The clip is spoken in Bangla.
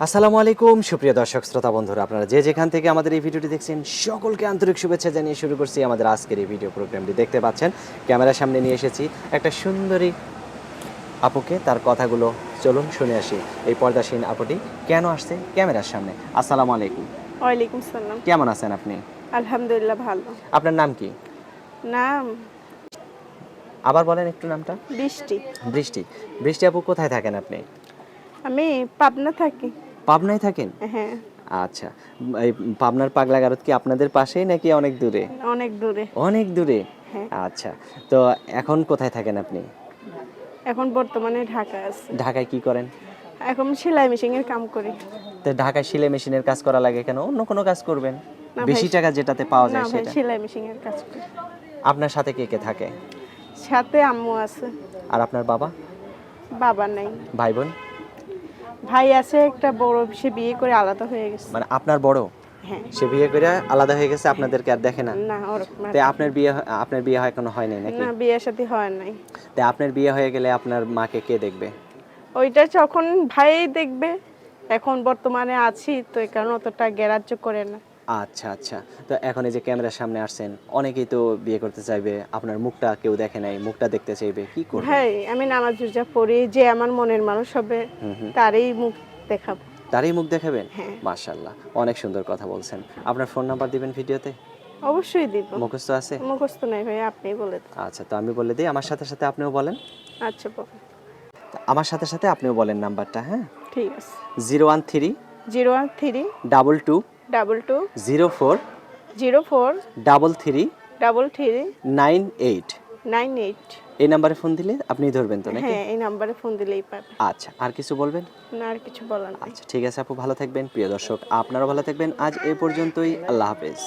আসসালামু আলাইকুম সুপ্রিয় দর্শক শ্রোতা বন্ধুরা, আপনারা যে যেখান থেকে আমাদের এই ভিডিওটি দেখছেন সকলকে আন্তরিক শুভেচ্ছা জানিয়ে শুরু করছি আমাদের আজকের এই ভিডিও প্রোগ্রামটি। দেখতে পাচ্ছেন ক্যামেরার সামনে নিয়ে এসেছি একটা সুন্দরী আপুকে, তার কথাগুলো চলুন শুনে আসি। এই পর্দাসীন আপুটি কেন আসছে ক্যামেরার সামনে। আসসালামু আলাইকুম। ওয়ালাইকুম সালাম। কেমন আছেন আপনি? আলহামদুলিল্লাহ ভালো। আপনার নাম কি? নাম আবার বলেন একটু নামটা। বৃষ্টি। বৃষ্টি। বৃষ্টি আপু, কোথায় থাকেন আপনি? আমি পাবনা থাকি। পাবনায় থাকেন? হ্যাঁ, আচ্ছা। এই পাবনার পাগলা গারদ কি আপনাদের পাশেই নাকি অনেক দূরে? অনেক দূরে। অনেক দূরে। হ্যাঁ, আচ্ছা। তো এখন কোথায় থাকেন আপনি? এখন বর্তমানে ঢাকা আছে। ঢাকায় কি করেন? এখন সেলাই মেশিনের কাম করি। তো ঢাকায় সেলাই মেশিনের কাজ করা লাগে কেন? অন্য কোনো কাজ করবেন। না বেশি ভাই, টাকা যেটাতে পাওয়া না যায় ভাই, সেটা। সেলাই মেশিনের কাজ করি। আপনার সাথে কে কে থাকে? সাথে আম্মু আছে। আর আপনার বাবা? বাবা নাই। ভাই বোন? ভাই আছে একটা বড়, সে বিয়ে করে আলাদা হয়ে গেছে। মানে আপনার বড়? হ্যাঁ। সে বিয়ে করে আলাদা হয়ে গেছে, আপনাদেরকে আর দেখে না? না, ওরকম আর তো কি। আপনার বিয়ে এখনো হয় নাই নাকি? না, বিয়ের সাথে হয় নাই। তো আপনার বিয়ে হয়ে গেলে আপনার মাকে কে দেখবে? ওইটা যখন ভাই দেখবে। এখন বর্তমানে আছি তো এই কারণে অতটা গ্রাহ্য করে না। আচ্ছা আচ্ছা। তো এখন এই যে ক্যামেরার সামনে আসছেন, অনেকেই তো বিয়ে করতে চাইবে, আপনার মুখটা কেউ দেখে নাই, মুখটা দেখতে চাইবে, কি করবেন? ভাই, আমি নামাজ রোজা পড়ি, যে আমার মনের মানুষ হবে তারই মুখ দেখাবো। তারই মুখ দেখাবেন? হ্যাঁ। মাশাআল্লাহ, অনেক সুন্দর কথা বলছেন। আপনার ফোন নাম্বার দিবেন ভিডিওতে? অবশ্যই দিব। মুখস্থ আছে? মুখস্থ নাই ভাই, আপনিই বলে দেন। আচ্ছা, তো আমি বলে দিই, আমার সাথে সাথে আপনিও বলেন। আচ্ছা বলেন। আমার সাথে সাথে আপনিও বলেন নাম্বারটা, হ্যাঁ? ঠিক আছে। 013 013 22 22 04 04 33 33 98। 98। এই নাম্বারে ফোন দিলে আপনি ধরবেন তো নাকি? হ্যাঁ, এই নাম্বারে ফোন দিলেই পাবে। আচ্ছা, আর কিছু বলবেন? না, আর কিছু বলার নাই। আচ্ছা, ঠিক আছে আপু, ভালো থাকবেন। প্রিয় দর্শক, আপনারাও ভালো থাকবেন। আজ এই পর্যন্তই। আল্লাহ হাফেজ।